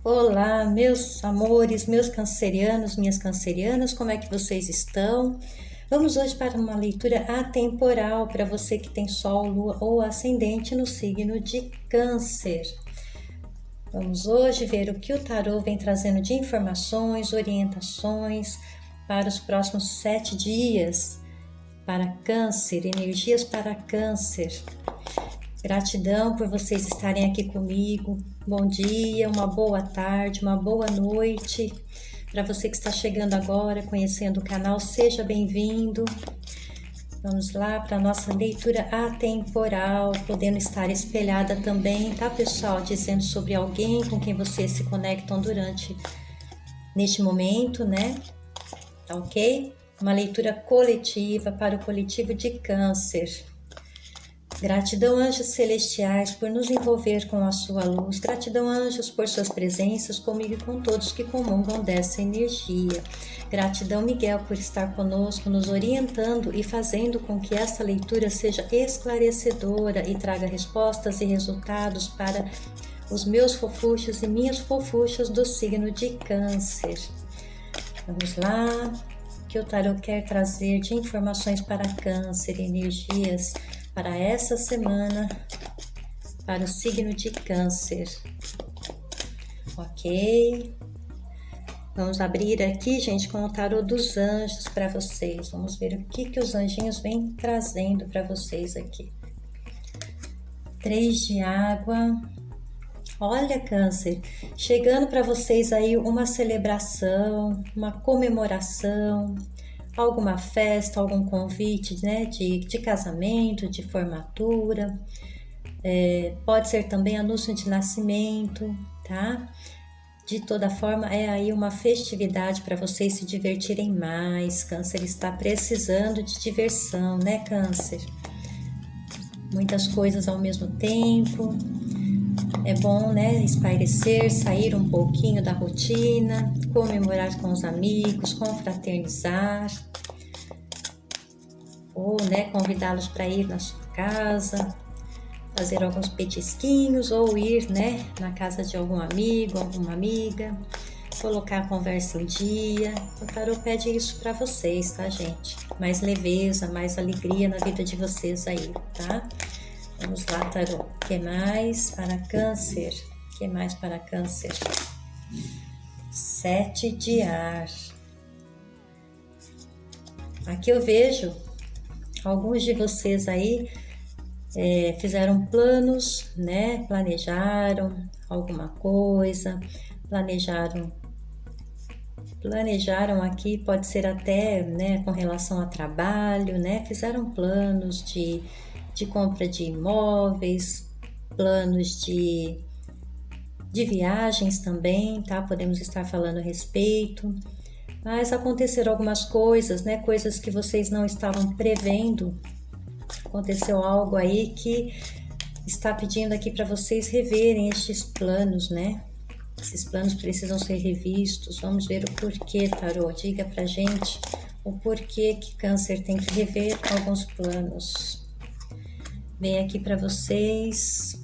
Olá, meus amores, meus cancerianos, minhas cancerianas, como é que vocês estão? Vamos hoje para uma leitura atemporal para você que tem Sol, Lua ou Ascendente no signo de Câncer. Vamos hoje ver o que o tarô vem trazendo de informações, orientações para os próximos 7 dias para Câncer, energias para Câncer. Gratidão por vocês estarem aqui comigo. Bom dia, uma boa tarde, uma boa noite. Para você que está chegando agora, conhecendo o canal, seja bem-vindo. Vamos lá para a nossa leitura atemporal, podendo estar espelhada também, tá, pessoal? Dizendo sobre alguém com quem vocês se conectam neste momento, né? Tá ok? Uma leitura coletiva para o coletivo de Câncer. Gratidão, anjos celestiais, por nos envolver com a sua luz. Gratidão, anjos, por suas presenças comigo e com todos que comungam dessa energia. Gratidão, Miguel, por estar conosco, nos orientando e fazendo com que essa leitura seja esclarecedora e traga respostas e resultados para os meus fofuchos e minhas fofuchas do signo de Câncer. Vamos lá, o que o tarô quer trazer de informações para Câncer, energias para essa semana, para o signo de Câncer. Ok? Vamos abrir aqui, gente, com o tarô dos anjos para vocês. Vamos ver o que os anjinhos vêm trazendo para vocês aqui. 3 de água. Olha, Câncer, chegando para vocês aí uma celebração, uma comemoração, alguma festa, algum convite, né, de casamento, de formatura, pode ser também anúncio de nascimento, tá? De toda forma, é aí uma festividade para vocês se divertirem mais. Câncer está precisando de diversão, né, Câncer? Muitas coisas ao mesmo tempo. É bom, né, espairecer, sair um pouquinho da rotina, comemorar com os amigos, confraternizar, ou, né, convidá-los para ir na sua casa, fazer alguns petisquinhos, ou ir, né, na casa de algum amigo, alguma amiga, colocar a conversa em dia. O tarô pede isso para vocês, tá, gente? Mais leveza, mais alegria na vida de vocês aí, tá? Vamos lá, tarô. O que mais para Câncer? O que mais para Câncer? 7 de ar. Aqui eu vejo alguns de vocês aí fizeram planos, né? Planejaram alguma coisa, planejaram aqui, pode ser até, né, com relação a trabalho, né? Fizeram planos de compra de imóveis, planos de viagens também, tá? Podemos estar falando a respeito. Mas aconteceram algumas coisas, né? Coisas que vocês não estavam prevendo. Aconteceu algo aí que está pedindo aqui para vocês reverem estes planos, né? Esses planos precisam ser revistos. Vamos ver o porquê, tarô. Diga pra gente o porquê que Câncer tem que rever alguns planos. Vem aqui para vocês,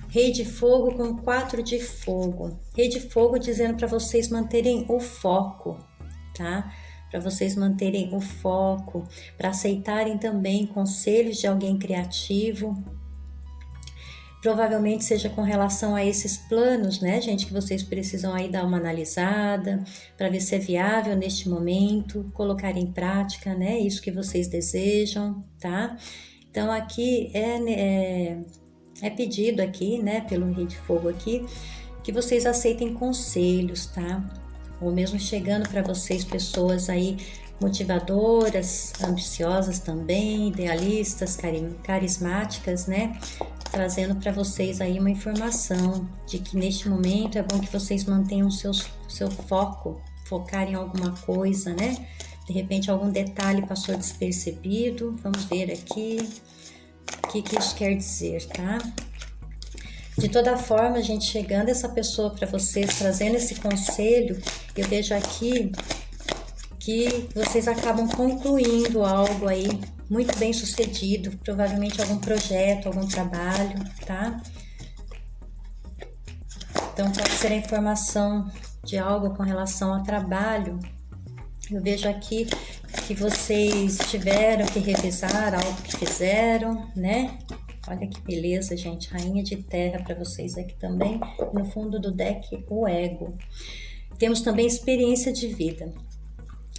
Rei de Fogo com 4 de Fogo. Rei de Fogo dizendo para vocês manterem o foco, tá? Para vocês manterem o foco, para aceitarem também conselhos de alguém criativo. Provavelmente seja com relação a esses planos, né, gente, que vocês precisam aí dar uma analisada, para ver se é viável neste momento, colocar em prática, né, isso que vocês desejam, tá? Então, aqui é pedido aqui, né, pelo Rei de Fogo aqui, que vocês aceitem conselhos, tá? Ou mesmo chegando para vocês pessoas aí motivadoras, ambiciosas também, idealistas, carismáticas, né? Trazendo para vocês aí uma informação de que neste momento é bom que vocês mantenham seu foco, focar em alguma coisa, né? De repente algum detalhe passou despercebido. Vamos ver aqui o que isso quer dizer, tá? De toda forma, gente, chegando essa pessoa para vocês, trazendo esse conselho, eu vejo aqui que vocês acabam concluindo algo aí muito bem sucedido, provavelmente algum projeto, algum trabalho, tá? Então, pode ser a informação de algo com relação ao trabalho. Eu vejo aqui que vocês tiveram que revisar algo que fizeram, né? Olha que beleza, gente. Rainha de terra para vocês aqui também. No fundo do deck, o ego. Temos também experiência de vida.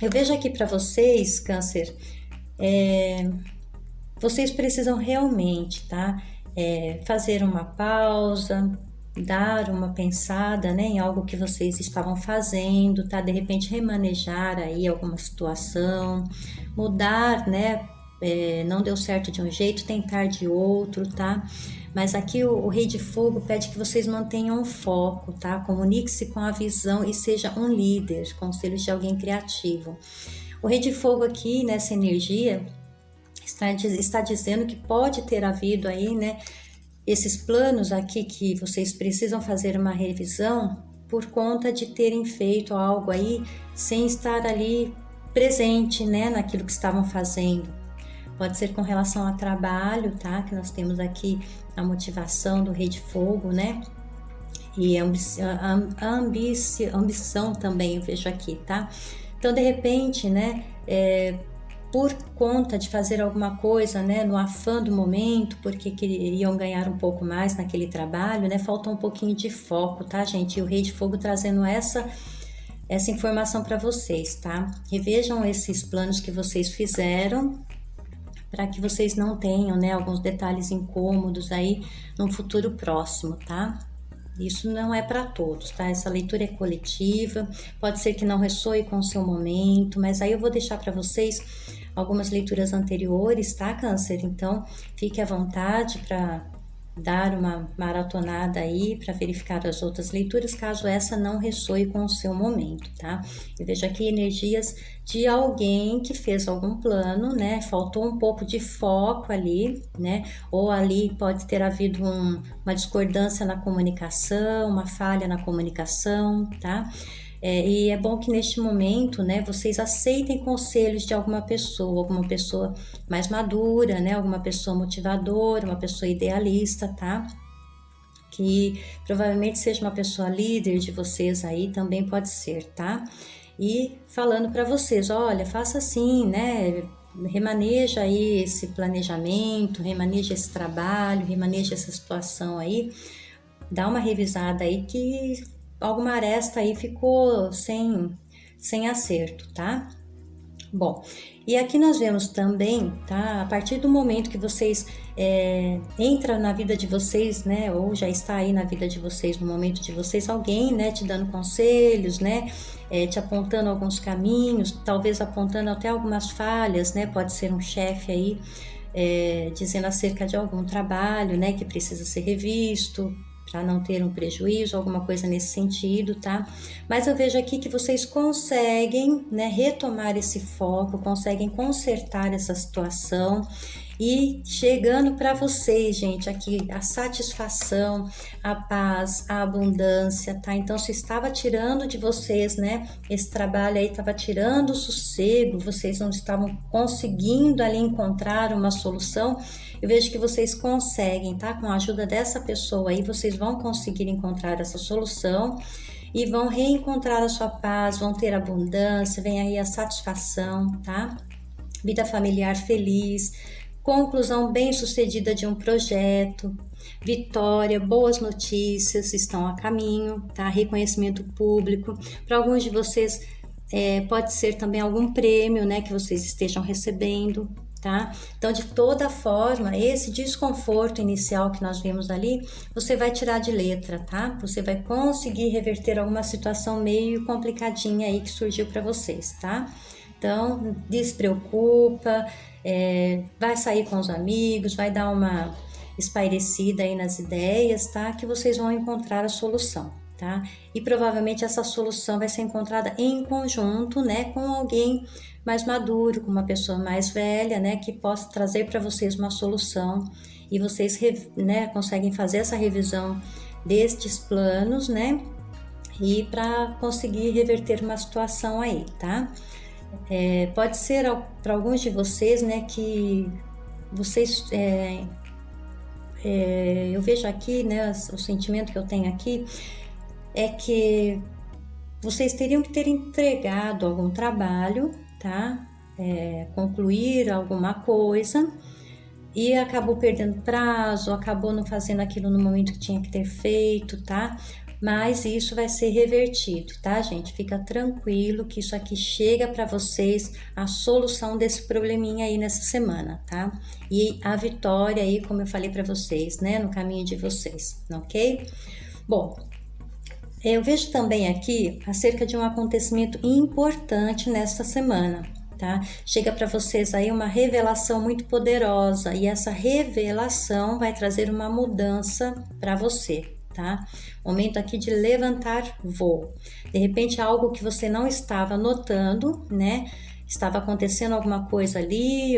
Eu vejo aqui para vocês, Câncer, vocês precisam realmente, tá? Fazer uma pausa, dar uma pensada, né, em algo que vocês estavam fazendo, tá? De repente remanejar aí alguma situação, mudar, né? Não deu certo de um jeito, tentar de outro, tá? Mas aqui o Rei de Fogo pede que vocês mantenham o foco, tá? Comunique-se com a visão e seja um líder, conselhos de alguém criativo. O Rei de Fogo aqui, nessa energia, está dizendo que pode ter havido aí, né? Esses planos aqui que vocês precisam fazer uma revisão por conta de terem feito algo aí sem estar ali presente, né, naquilo que estavam fazendo. Pode ser com relação a trabalho, tá? Que nós temos aqui a motivação do Rei de Fogo, né? E a ambição também eu vejo aqui, tá? Então, de repente, né, por conta de fazer alguma coisa, né, no afã do momento, porque queriam ganhar um pouco mais naquele trabalho, né, falta um pouquinho de foco, tá, gente? E o Rei de Fogo trazendo essa informação para vocês, tá? Revejam esses planos que vocês fizeram, para que vocês não tenham, né, alguns detalhes incômodos aí no futuro próximo, tá? Isso não é para todos, tá? Essa leitura é coletiva, pode ser que não ressoe com o seu momento, mas aí eu vou deixar para vocês algumas leituras anteriores, tá, Câncer? Então, fique à vontade para dar uma maratonada aí para verificar as outras leituras, caso essa não ressoe com o seu momento, tá? Eu vejo aqui energias de alguém que fez algum plano, né? Faltou um pouco de foco ali, né? Ou ali pode ter havido uma discordância na comunicação, uma falha na comunicação, tá? E é bom que neste momento, né, vocês aceitem conselhos de alguma pessoa mais madura, né, alguma pessoa motivadora, uma pessoa idealista, tá? Que provavelmente seja uma pessoa líder de vocês aí, também pode ser, tá? E falando para vocês, olha, faça assim, né? Remaneja aí esse planejamento, remaneja esse trabalho, remaneja essa situação aí, dá uma revisada aí que alguma aresta aí ficou sem acerto, tá? Bom, e aqui nós vemos também, tá? A partir do momento que vocês entram na vida de vocês, né? Ou já está aí na vida de vocês, no momento de vocês, alguém, né? Te dando conselhos, né? Te apontando alguns caminhos, talvez apontando até algumas falhas, né? Pode ser um chefe aí dizendo acerca de algum trabalho, né? Que precisa ser revisto, para não ter um prejuízo, alguma coisa nesse sentido, tá? Mas eu vejo aqui que vocês conseguem, né, retomar esse foco, conseguem consertar essa situação e chegando para vocês, gente, aqui a satisfação, a paz, a abundância, tá? Então, se estava tirando de vocês, né, esse trabalho aí estava tirando o sossego, vocês não estavam conseguindo ali encontrar uma solução, eu vejo que vocês conseguem, tá? Com a ajuda dessa pessoa aí, vocês vão conseguir encontrar essa solução e vão reencontrar a sua paz, vão ter abundância, vem aí a satisfação, tá? Vida familiar feliz, conclusão bem-sucedida de um projeto, vitória, boas notícias estão a caminho, tá? Reconhecimento público. Para alguns de vocês pode ser também algum prêmio, né, que vocês estejam recebendo, tá? Então, de toda forma, esse desconforto inicial que nós vimos ali, você vai tirar de letra, tá? Você vai conseguir reverter alguma situação meio complicadinha aí que surgiu para vocês, tá? Então, despreocupa, vai sair com os amigos, vai dar uma espairecida aí nas ideias, tá? Que vocês vão encontrar a solução, tá? E provavelmente essa solução vai ser encontrada em conjunto, né? Com alguém mais maduro, com uma pessoa mais velha, né? Que possa trazer para vocês uma solução e vocês, né? Conseguem fazer essa revisão destes planos, né? E para conseguir reverter uma situação aí, tá? Pode ser para alguns de vocês, né, que vocês, eu vejo aqui, né, o sentimento que eu tenho aqui, é que vocês teriam que ter entregado algum trabalho, tá? Concluir alguma coisa e acabou perdendo prazo, acabou não fazendo aquilo no momento que tinha que ter feito, tá? Mas isso vai ser revertido, tá, gente? Fica tranquilo que isso aqui chega para vocês, a solução desse probleminha aí nessa semana, tá? E a vitória aí, como eu falei para vocês, né, no caminho de vocês, ok? Bom, eu vejo também aqui acerca de um acontecimento importante nesta semana, tá? Chega para vocês aí uma revelação muito poderosa e essa revelação vai trazer uma mudança para você, tá? Momento aqui de levantar voo. De repente, algo que você não estava notando, né? Estava acontecendo alguma coisa ali,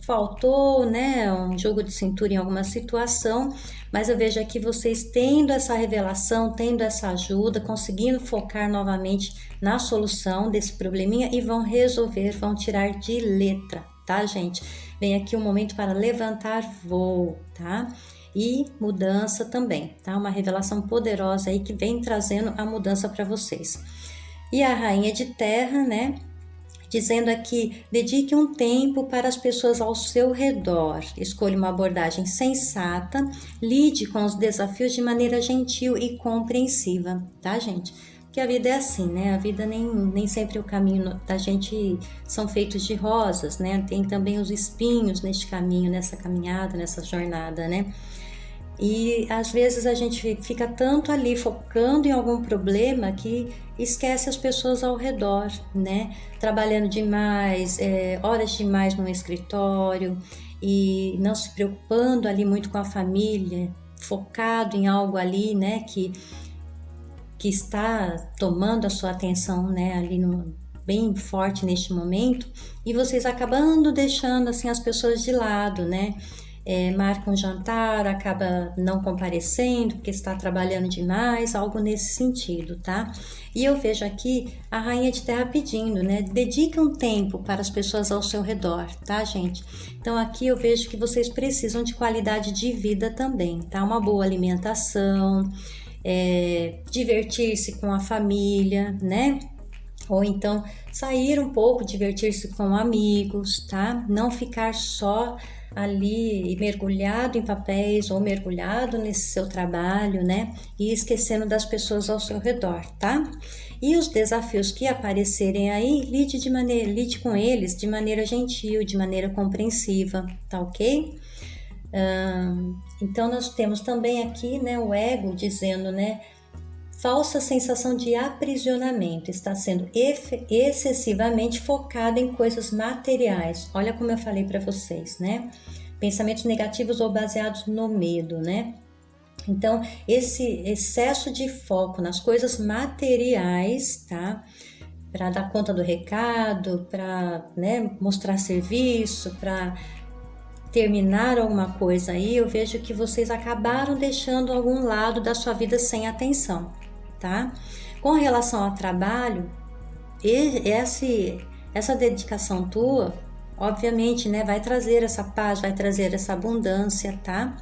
faltou, né, um jogo de cintura em alguma situação, mas eu vejo aqui vocês tendo essa revelação, tendo essa ajuda, conseguindo focar novamente na solução desse probleminha e vão resolver, vão tirar de letra, tá, gente? Vem aqui um momento para levantar voo, tá? E mudança também, tá? Uma revelação poderosa aí que vem trazendo a mudança para vocês. E a rainha de terra, né? Dizendo aqui, dedique um tempo para as pessoas ao seu redor, escolha uma abordagem sensata, lide com os desafios de maneira gentil e compreensiva, tá, gente? Porque a vida é assim, né? A vida nem sempre o caminho da gente são feitos de rosas, né? Tem também os espinhos neste caminho, nessa caminhada, nessa jornada, né? E às vezes a gente fica tanto ali focando em algum problema que esquece as pessoas ao redor, né? Trabalhando demais, horas demais no escritório e não se preocupando ali muito com a família, focado em algo ali, né? Que está tomando a sua atenção, né? Ali bem forte neste momento e vocês acabando deixando assim as pessoas de lado, né? Marca um jantar, acaba não comparecendo porque está trabalhando demais, algo nesse sentido, tá? E eu vejo aqui a rainha de terra pedindo, né? Dedique um tempo para as pessoas ao seu redor, tá, gente? Então aqui eu vejo que vocês precisam de qualidade de vida também, tá? Uma boa alimentação, divertir-se com a família, né? Ou então sair um pouco, divertir-se com amigos, tá? Não ficar só ali mergulhado em papéis ou mergulhado nesse seu trabalho, né? E esquecendo das pessoas ao seu redor, tá? E os desafios que aparecerem aí, lide com eles de maneira gentil, de maneira compreensiva, tá ok? Então nós temos também aqui, né, o ego dizendo, né? Falsa sensação de aprisionamento, está sendo excessivamente focada em coisas materiais. Olha como eu falei para vocês, né? Pensamentos negativos ou baseados no medo, né? Então, esse excesso de foco nas coisas materiais, tá? Para dar conta do recado, para, né, mostrar serviço, para terminar alguma coisa aí, eu vejo que vocês acabaram deixando algum lado da sua vida sem atenção, tá? Com relação ao trabalho, essa dedicação tua, obviamente, né, vai trazer essa paz, vai trazer essa abundância, tá?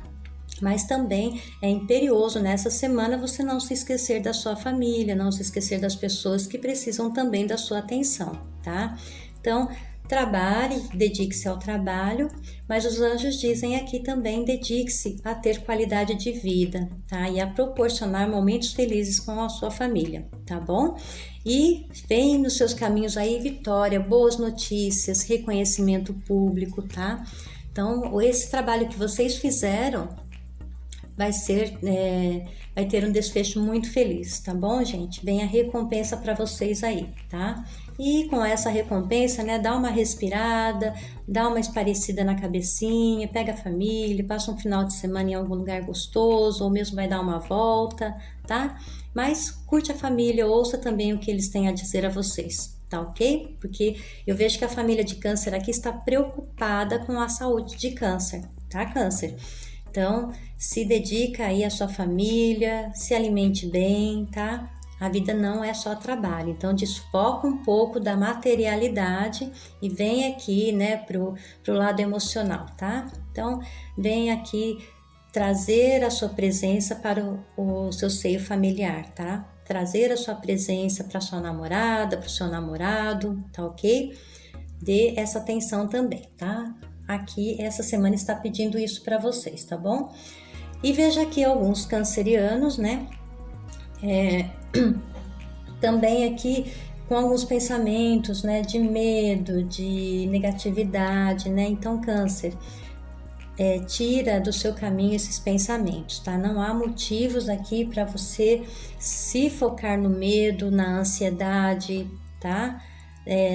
Mas também é imperioso nessa semana você não se esquecer da sua família, não se esquecer das pessoas que precisam também da sua atenção, tá? Então, trabalhe, dedique-se ao trabalho, mas os anjos dizem aqui também, dedique-se a ter qualidade de vida, tá? E a proporcionar momentos felizes com a sua família, tá bom? E vem nos seus caminhos aí vitória, boas notícias, reconhecimento público, tá? Então, esse trabalho que vocês fizeram vai ter um desfecho muito feliz, tá bom, gente? Vem a recompensa para vocês aí, tá? E com essa recompensa, né, dá uma respirada, dá uma esparecida na cabecinha, pega a família, passa um final de semana em algum lugar gostoso, ou mesmo vai dar uma volta, tá? Mas curte a família, ouça também o que eles têm a dizer a vocês, tá ok? Porque eu vejo que a família de câncer aqui está preocupada com a saúde de câncer, tá, câncer? Então, se dedica aí à sua família, se alimente bem, tá? A vida não é só trabalho, então desfoca um pouco da materialidade e vem aqui, né, pro lado emocional, tá? Então, vem aqui trazer a sua presença para o seu seio familiar, tá? Trazer a sua presença para sua namorada, para o seu namorado, tá ok? Dê essa atenção também, tá? Aqui, essa semana está pedindo isso para vocês, tá bom? E veja aqui alguns cancerianos, né? Também aqui com alguns pensamentos, né? De medo, de negatividade, né? Então, câncer, tira do seu caminho esses pensamentos, tá? Não há motivos aqui para você se focar no medo, na ansiedade, tá?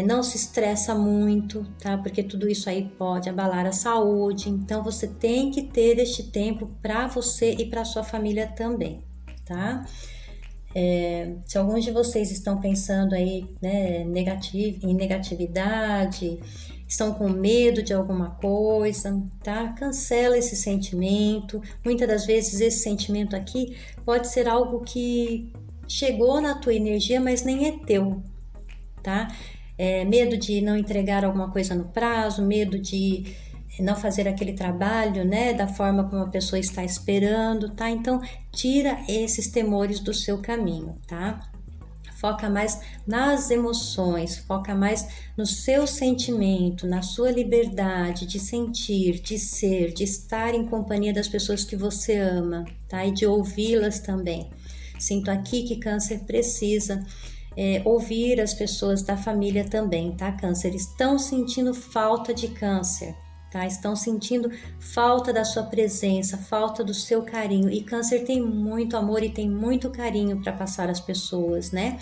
Não se estressa muito, tá? Porque tudo isso aí pode abalar a saúde. Então, você tem que ter este tempo para você e para sua família também, tá? Se alguns de vocês estão pensando aí, né, em negatividade, estão com medo de alguma coisa, tá? Cancela esse sentimento. Muitas das vezes esse sentimento aqui pode ser algo que chegou na tua energia, mas nem é teu, tá? Medo de não entregar alguma coisa no prazo, medo de não fazer aquele trabalho, né, da forma como a pessoa está esperando, tá? Então, tira esses temores do seu caminho, tá? Foca mais nas emoções, foca mais no seu sentimento, na sua liberdade de sentir, de ser, de estar em companhia das pessoas que você ama, tá? E de ouvi-las também. Sinto aqui que câncer precisa ouvir as pessoas da família também, tá, câncer? Estão sentindo falta de câncer, tá? Estão sentindo falta da sua presença, falta do seu carinho. E câncer tem muito amor e tem muito carinho para passar às pessoas, né?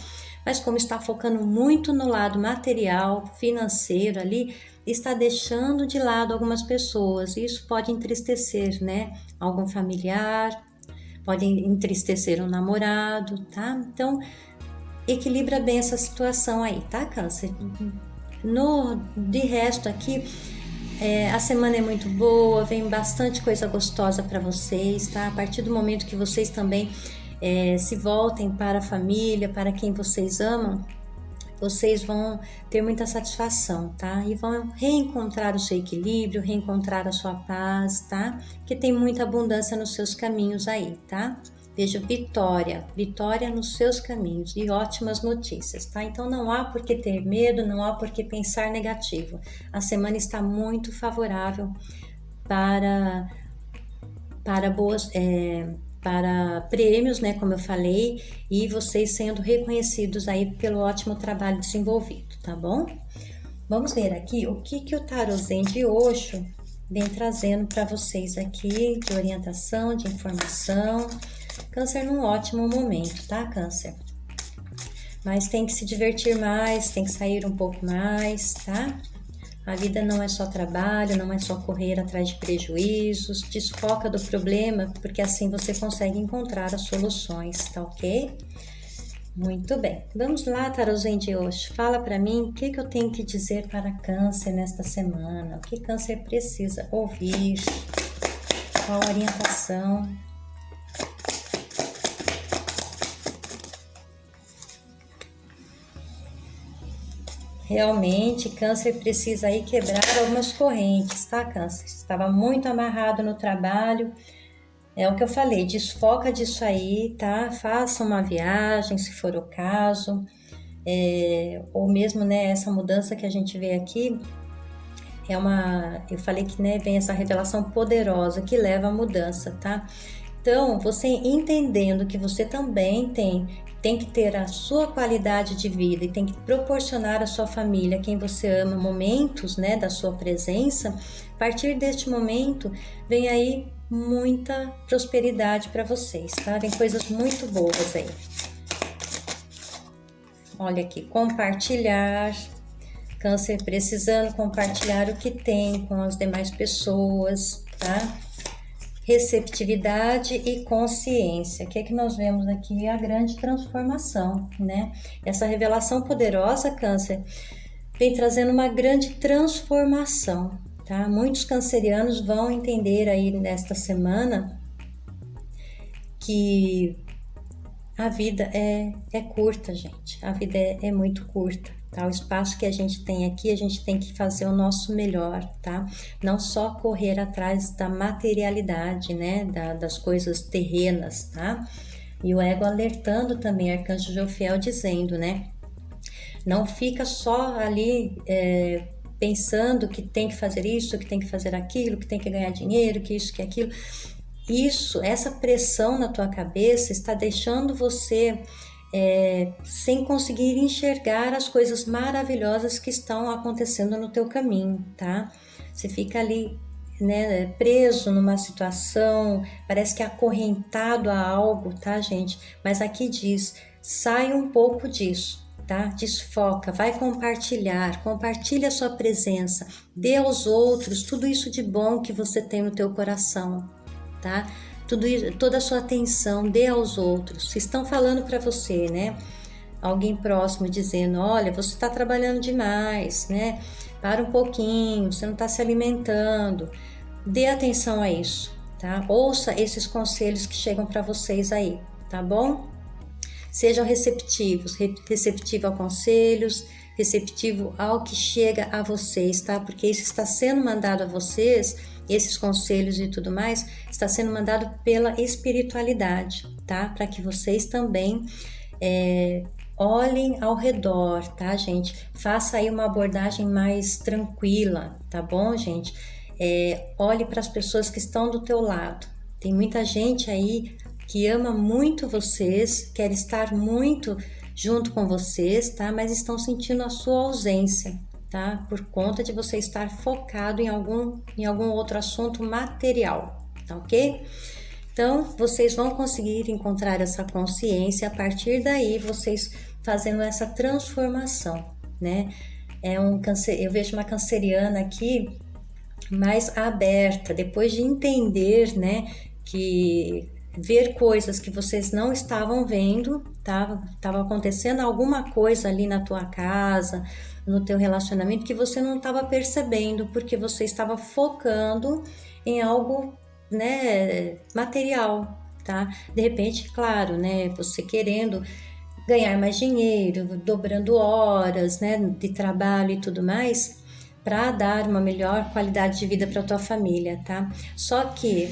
Mas como está focando muito no lado material, financeiro ali, está deixando de lado algumas pessoas. Isso pode entristecer, né? Algum familiar, pode entristecer um namorado, tá? Então, equilibra bem essa situação aí, tá, câncer? De resto aqui, a semana é muito boa, vem bastante coisa gostosa para vocês, tá? A partir do momento que vocês também se voltem para a família, para quem vocês amam, vocês vão ter muita satisfação, tá? E vão reencontrar o seu equilíbrio, reencontrar a sua paz, tá? Que tem muita abundância nos seus caminhos aí, tá? Vejo vitória nos seus caminhos e ótimas notícias, tá? Então não há por que ter medo, não há por que pensar negativo. A semana está muito favorável para prêmios, né? Como eu falei, e vocês sendo reconhecidos aí pelo ótimo trabalho desenvolvido, tá bom? Vamos ver aqui o que o Tarô Zen de Osho vem trazendo para vocês aqui de orientação, de informação. Câncer num ótimo momento, tá, câncer? Mas tem que se divertir mais, tem que sair um pouco mais, tá? A vida não é só trabalho, não é só correr atrás de prejuízos. Desfoca do problema, porque assim você consegue encontrar as soluções, tá ok? Muito bem. Vamos lá, Tarôzinho de hoje. Fala para mim o que eu tenho que dizer para câncer nesta semana. O que câncer precisa ouvir? Qual a orientação? Realmente, câncer precisa aí quebrar algumas correntes, tá, câncer? Estava muito amarrado no trabalho, é o que eu falei, desfoca disso aí, tá? Faça uma viagem, se for o caso, ou mesmo, né, essa mudança que a gente vê aqui, eu falei que, né, vem essa revelação poderosa que leva à mudança, tá? Então, você entendendo que você também tem que ter a sua qualidade de vida e tem que proporcionar à sua família, quem você ama, momentos, né, da sua presença. A partir deste momento, vem aí muita prosperidade para vocês, tá? Vem coisas muito boas aí. Olha aqui, compartilhar. Câncer precisando compartilhar o que tem com as demais pessoas, tá? Receptividade e consciência. O que é que nós vemos aqui? A grande transformação, né? Essa revelação poderosa, câncer, vem trazendo uma grande transformação, tá? Muitos cancerianos vão entender aí nesta semana que a vida é curta, gente. A vida é muito curta, tá? O espaço que a gente tem aqui, a gente tem que fazer o nosso melhor, tá? Não só correr atrás da materialidade, né? Das coisas terrenas, tá? E o ego alertando também, Arcanjo Jofiel dizendo, né? Não fica só ali pensando que tem que fazer isso, que tem que fazer aquilo, que tem que ganhar dinheiro, que isso, que aquilo. Essa pressão na tua cabeça está deixando você sem conseguir enxergar as coisas maravilhosas que estão acontecendo no teu caminho, tá? Você fica ali, né, preso numa situação, parece que acorrentado a algo, tá, gente? Mas aqui diz, sai um pouco disso. Tá? Desfoca, vai compartilha a sua presença, dê aos outros tudo isso de bom que você tem no teu coração, tá? Toda a sua atenção, dê aos outros. Se estão falando para você, né? Alguém próximo dizendo, olha, você está trabalhando demais, né? Para um pouquinho, você não está se alimentando. Dê atenção a isso, tá? Ouça esses conselhos que chegam para vocês aí, tá bom? Sejam receptivos, receptivo a conselhos, receptivo ao que chega a vocês, tá? Porque isso está sendo mandado a vocês, esses conselhos e tudo mais, está sendo mandado pela espiritualidade, tá? Para que vocês também olhem ao redor, tá, gente? Faça aí uma abordagem mais tranquila, tá bom, gente? Olhe para as pessoas que estão do teu lado. Tem muita gente aí que ama muito vocês, quer estar muito junto com vocês, tá? Mas estão sentindo a sua ausência, tá? Por conta de você estar focado em algum outro assunto material, tá ok? Então, vocês vão conseguir encontrar essa consciência, a partir daí vocês fazendo essa transformação, né? Eu vejo uma canceriana aqui mais aberta, depois de entender, né, que ver coisas que vocês não estavam vendo, tava acontecendo alguma coisa ali na tua casa, no teu relacionamento que você não estava percebendo, porque você estava focando em algo, né, material, tá? De repente, claro, né, você querendo ganhar mais dinheiro, dobrando horas, né, de trabalho e tudo mais, para dar uma melhor qualidade de vida para tua família, tá? Só que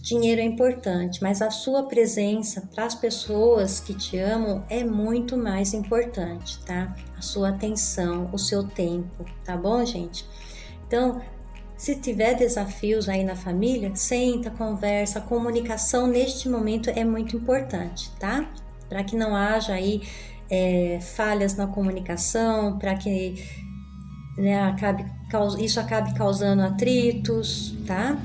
dinheiro é importante, mas a sua presença para as pessoas que te amam é muito mais importante, tá? A sua atenção, o seu tempo, tá bom, gente? Então, se tiver desafios aí na família, senta, conversa, a comunicação neste momento é muito importante, tá? Para que não haja aí falhas na comunicação, para que, né, isso acabe causando atritos, tá?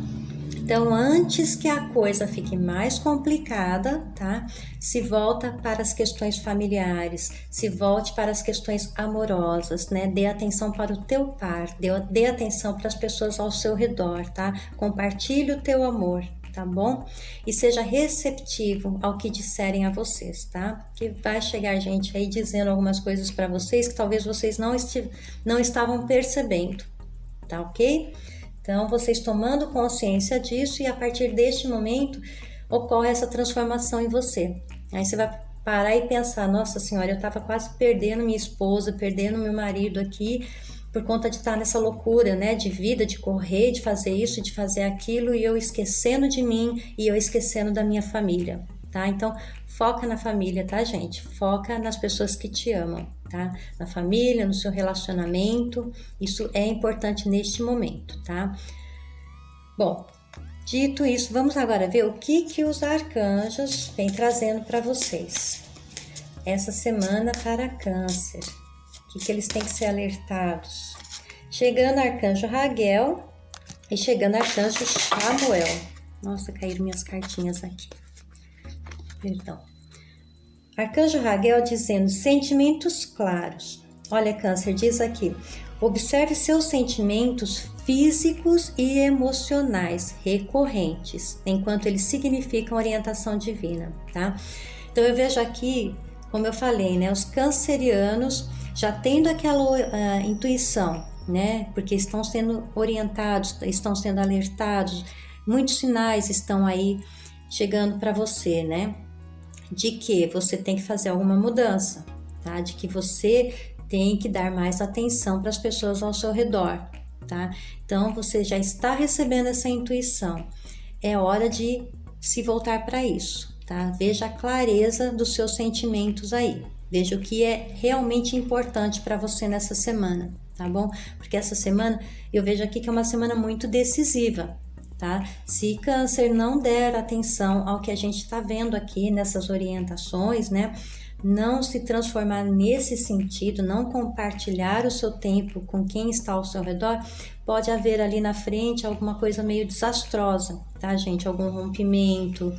Então, antes que a coisa fique mais complicada, tá? Se volta para as questões familiares, se volte para as questões amorosas, né? Dê atenção para o teu par, dê atenção para as pessoas ao seu redor, tá? Compartilhe o teu amor, tá bom? E seja receptivo ao que disserem a vocês, tá? Que vai chegar gente aí dizendo algumas coisas para vocês que talvez vocês não estavam percebendo, tá ok? Então, vocês tomando consciência disso e a partir deste momento ocorre essa transformação em você. Aí você vai parar e pensar, nossa senhora, eu estava quase perdendo minha esposa, perdendo meu marido aqui por conta de estar nessa loucura, né, de vida, de correr, de fazer isso, de fazer aquilo e eu esquecendo de mim e eu esquecendo da minha família, tá? Então, foca na família, tá, gente? Foca nas pessoas que te amam, tá? Na família, no seu relacionamento, isso é importante neste momento, tá? Bom, dito isso, vamos agora ver o que os arcanjos vêm trazendo para vocês essa semana para Câncer. O que eles têm que ser alertados? Chegando arcanjo Raguel e chegando arcanjo Chamuel. Nossa, caíram minhas cartinhas aqui. Perdão. Arcanjo Raguel dizendo sentimentos claros. Olha, Câncer, diz aqui: observe seus sentimentos físicos e emocionais recorrentes, enquanto eles significam orientação divina, tá? Então eu vejo aqui, como eu falei, né, os cancerianos já tendo aquela intuição, né, porque estão sendo orientados, estão sendo alertados, muitos sinais estão aí chegando para você, né, de que você tem que fazer alguma mudança, tá? De que você tem que dar mais atenção para as pessoas ao seu redor, tá? Então, você já está recebendo essa intuição. É hora de se voltar para isso, tá? Veja a clareza dos seus sentimentos aí. Veja o que é realmente importante para você nessa semana, tá bom? Porque essa semana, eu vejo aqui que é uma semana muito decisiva, tá? Se Câncer não der atenção ao que a gente está vendo aqui nessas orientações, né? Não se transformar nesse sentido, não compartilhar o seu tempo com quem está ao seu redor, pode haver ali na frente alguma coisa meio desastrosa, tá, gente? Algum rompimento,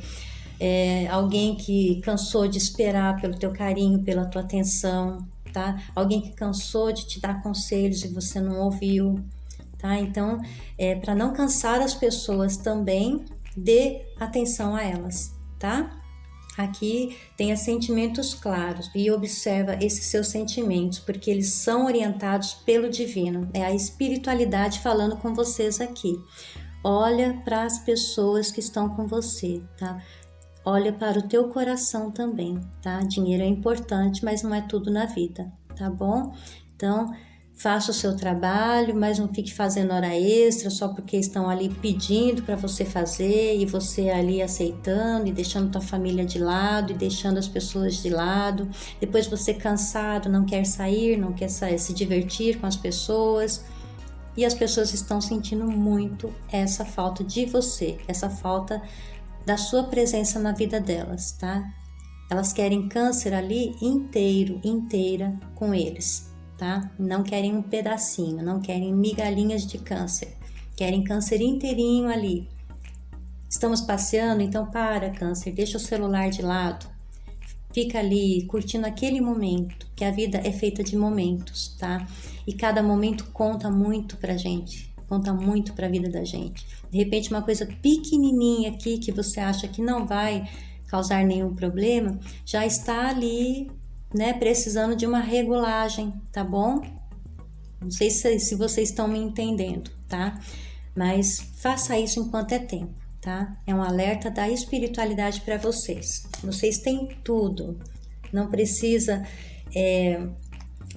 alguém que cansou de esperar pelo teu carinho, pela tua atenção, tá? Alguém que cansou de te dar conselhos e você não ouviu, tá? Então, para não cansar as pessoas também, dê atenção a elas, tá? Aqui tenha sentimentos claros e observa esses seus sentimentos, porque eles são orientados pelo divino. É a espiritualidade falando com vocês aqui. Olha para as pessoas que estão com você, tá? Olha para o teu coração também, tá? Dinheiro é importante, mas não é tudo na vida, tá bom? Então, faça o seu trabalho, mas não fique fazendo hora extra só porque estão ali pedindo para você fazer e você ali aceitando e deixando tua família de lado e deixando as pessoas de lado. Depois você cansado, não quer sair, não quer se divertir com as pessoas. E as pessoas estão sentindo muito essa falta de você, essa falta da sua presença na vida delas, tá? Elas querem Câncer ali inteira com eles, tá? Não querem um pedacinho, não querem migalhinhas de Câncer, querem Câncer inteirinho ali. Estamos passeando, então para, Câncer, deixa o celular de lado, fica ali curtindo aquele momento, que a vida é feita de momentos, tá? E cada momento conta muito pra gente, conta muito pra vida da gente. De repente uma coisa pequenininha aqui que você acha que não vai causar nenhum problema, já está ali, né, precisando de uma regulagem, tá bom? Não sei se vocês estão me entendendo, tá? Mas faça isso enquanto é tempo, tá? É um alerta da espiritualidade para vocês. Vocês têm tudo, não precisa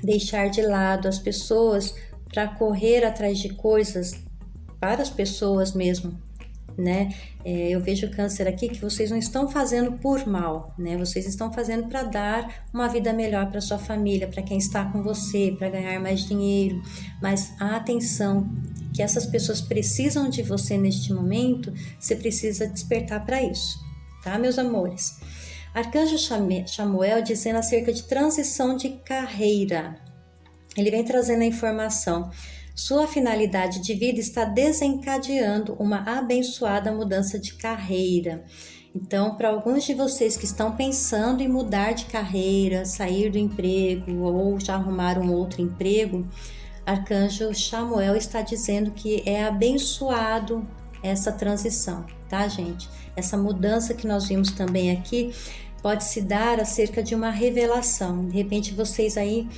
deixar de lado as pessoas para correr atrás de coisas para as pessoas mesmo, né? Eu vejo Câncer aqui que vocês não estão fazendo por mal, né? Vocês estão fazendo para dar uma vida melhor para sua família, para quem está com você, para ganhar mais dinheiro. Mas a atenção que essas pessoas precisam de você neste momento, você precisa despertar para isso, tá, meus amores? Arcanjo Chamuel dizendo acerca de transição de carreira. Ele vem trazendo a informação. Sua finalidade de vida está desencadeando uma abençoada mudança de carreira. Então, para alguns de vocês que estão pensando em mudar de carreira, sair do emprego ou já arrumar um outro emprego, Arcanjo Chamuel está dizendo que é abençoado essa transição, tá, gente? Essa mudança que nós vimos também aqui pode se dar acerca de uma revelação. De repente, vocês aí,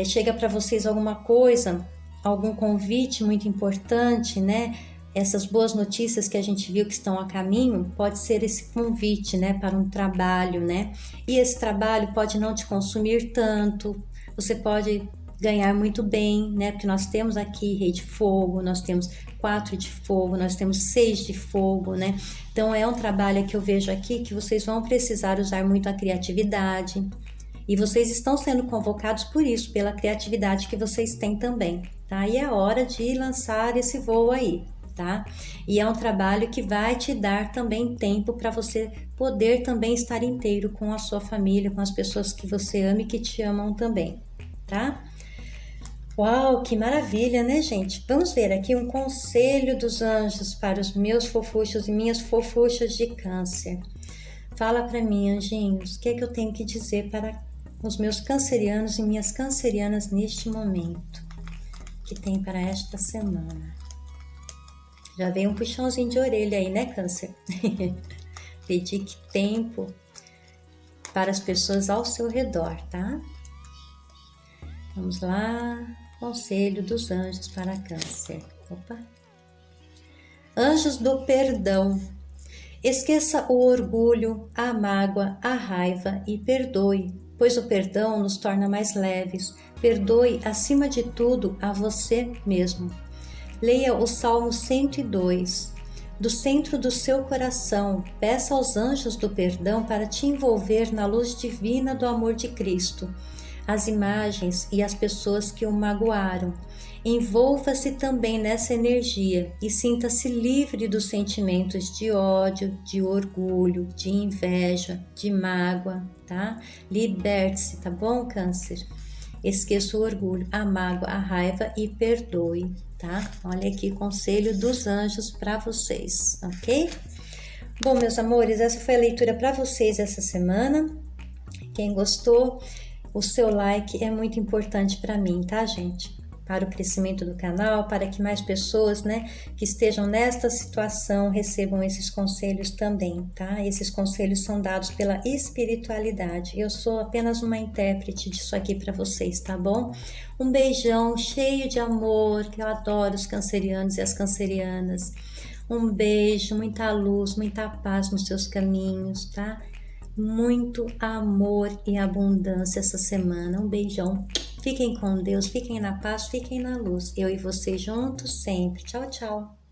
chega para vocês alguma coisa, algum convite muito importante, né? Essas boas notícias que a gente viu que estão a caminho, pode ser esse convite, né, para um trabalho, né? E esse trabalho pode não te consumir tanto, você pode ganhar muito bem, né? Porque nós temos aqui Rei de Fogo, nós temos 4 de Fogo, nós temos 6 de Fogo, né? Então é um trabalho que eu vejo aqui que vocês vão precisar usar muito a criatividade. E vocês estão sendo convocados por isso, pela criatividade que vocês têm também, tá? E é hora de lançar esse voo aí, tá? E é um trabalho que vai te dar também tempo para você poder também estar inteiro com a sua família, com as pessoas que você ama e que te amam também, tá? Uau, que maravilha, né, gente? Vamos ver aqui um conselho dos anjos para os meus fofuchos e minhas fofuchas de Câncer. Fala para mim, anjinhos, o que é que eu tenho que dizer para os meus cancerianos e minhas cancerianas neste momento, que tem para esta semana. Já veio um puxãozinho de orelha aí, né, Câncer? Dedique tempo para as pessoas ao seu redor, tá? Vamos lá, conselho dos anjos para Câncer. Opa! Anjos do perdão. Esqueça o orgulho, a mágoa, a raiva e perdoe. pois o perdão nos torna mais leves. Perdoe, acima de tudo, a você mesmo. Leia o Salmo 102. Do centro do seu coração, peça aos anjos do perdão para te envolver na luz divina do amor de Cristo, as imagens e as pessoas que o magoaram. Envolva-se também nessa energia e sinta-se livre dos sentimentos de ódio, de orgulho, de inveja, de mágoa, tá? Liberte-se, tá bom, Câncer? Esqueça o orgulho, a mágoa, a raiva e perdoe, tá? Olha aqui, conselho dos anjos para vocês, ok? Bom, meus amores, essa foi a leitura para vocês essa semana. Quem gostou, o seu like é muito importante para mim, tá, gente? Para o crescimento do canal, para que mais pessoas, né, que estejam nesta situação recebam esses conselhos também, tá? Esses conselhos são dados pela espiritualidade. Eu sou apenas uma intérprete disso aqui para vocês, tá bom? Um beijão cheio de amor, que eu adoro os cancerianos e as cancerianas. Um beijo, muita luz, muita paz nos seus caminhos, tá? Muito amor e abundância essa semana. Um beijão. Fiquem com Deus, fiquem na paz, fiquem na luz. Eu e você juntos sempre. Tchau, tchau.